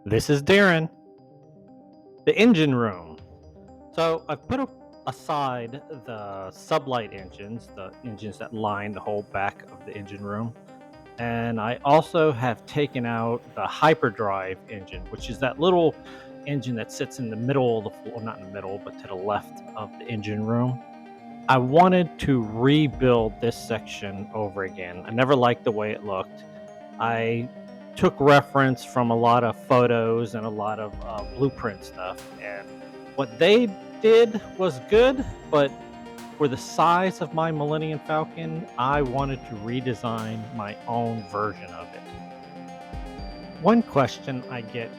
This is Darren, the engine room. So I've put aside the sublight engines, the engines that line the whole back of the engine room. And I also have taken out the hyperdrive engine, which is that little engine that sits in the middle of the floor, not in the middle, but to the left of the engine room. I wanted to rebuild this section over again. I never liked the way it looked. I took reference from a lot of photos and a lot of blueprint stuff, and what they did was good, but for the size of my Millennium Falcon, I wanted to redesign my own version of it. One question I get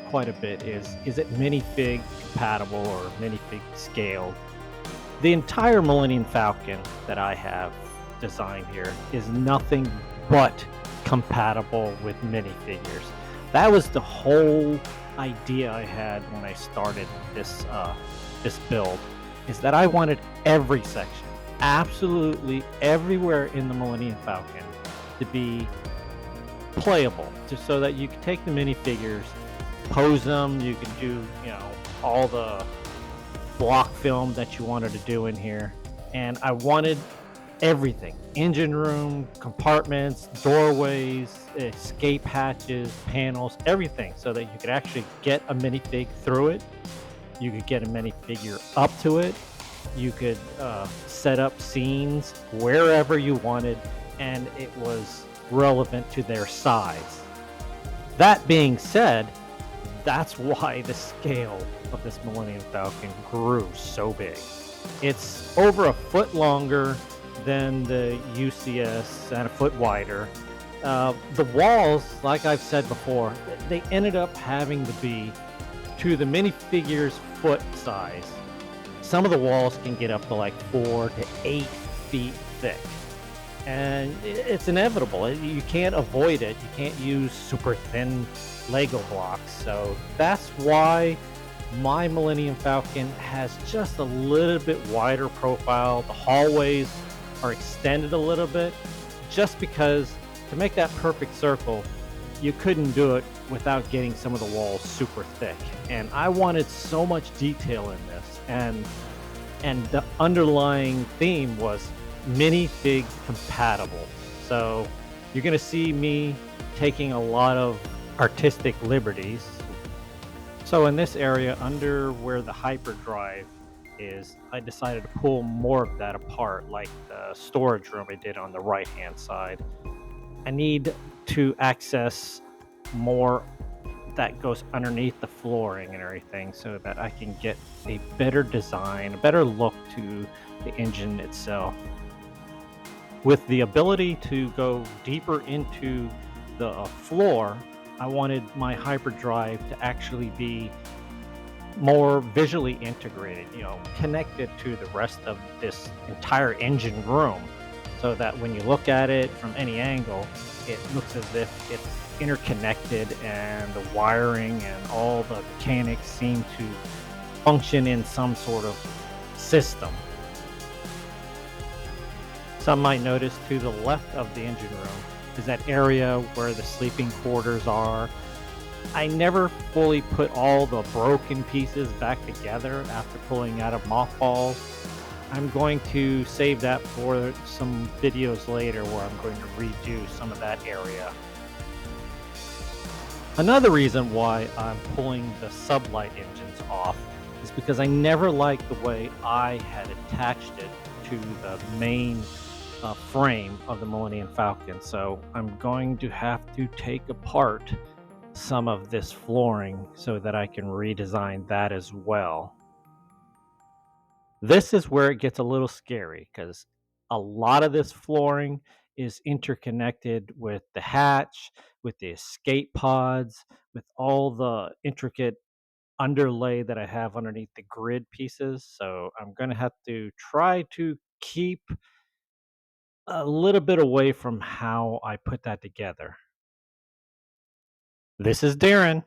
quite a bit is it minifig compatible or minifig scaled? The entire Millennium Falcon that I have designed here is nothing but compatible with minifigures. That was the whole idea I had when I started this build, is that I wanted every section, absolutely everywhere in the Millennium Falcon, to be playable, just so that you could take the minifigures, pose them, you can do, all the block film that you wanted to do in here. And I wanted everything: engine room, compartments, doorways, escape hatches, panels, everything, so that you could actually get a minifig through it. You could get a minifigure up to it. You could set up scenes wherever you wanted, and it was relevant to their size. That being said, that's why the scale of this Millennium Falcon grew so big. It's over a foot longer than the UCS and a foot wider. The walls, like I've said before, they ended up having to be to the minifigure's foot size. Some of the walls can get up to like 4 to 8 feet thick, and it's inevitable. You can't avoid it. You can't use super thin Lego blocks. So that's why my Millennium Falcon has just a little bit wider profile. The hallways are extended a little bit, just because to make that perfect circle, you couldn't do it without getting some of the walls super thick. And I wanted so much detail in this, and the underlying theme was minifig compatible. So you're going to see me taking a lot of artistic liberties. So in this area, under where the hyperdrive is, I decided to pull more of that apart, like the storage room I did on the right hand side. I need to access more that goes underneath the flooring and everything, so that I can get a better design, a better look to the engine itself. With the ability to go deeper into the floor, I wanted my hyperdrive to actually be more visually integrated, connected to the rest of this entire engine room, so that when you look at it from any angle, it looks as if it's interconnected, and the wiring and all the mechanics seem to function in some sort of system. Some might notice to the left of the engine room is that area where the sleeping quarters are. I never fully put all the broken pieces back together after pulling out of mothballs. I'm going to save that for some videos later, where I'm going to redo some of that area. Another reason why I'm pulling the sublight engines off is because I never liked the way I had attached it to the main frame of the Millennium Falcon. So I'm going to have to take apart some of this flooring so that I can redesign that as well. This is where it gets a little scary, because a lot of this flooring is interconnected with the hatch, with the escape pods, with all the intricate underlay that I have underneath the grid pieces. So I'm going to have to try to keep a little bit away from how I put that together. This is Darren.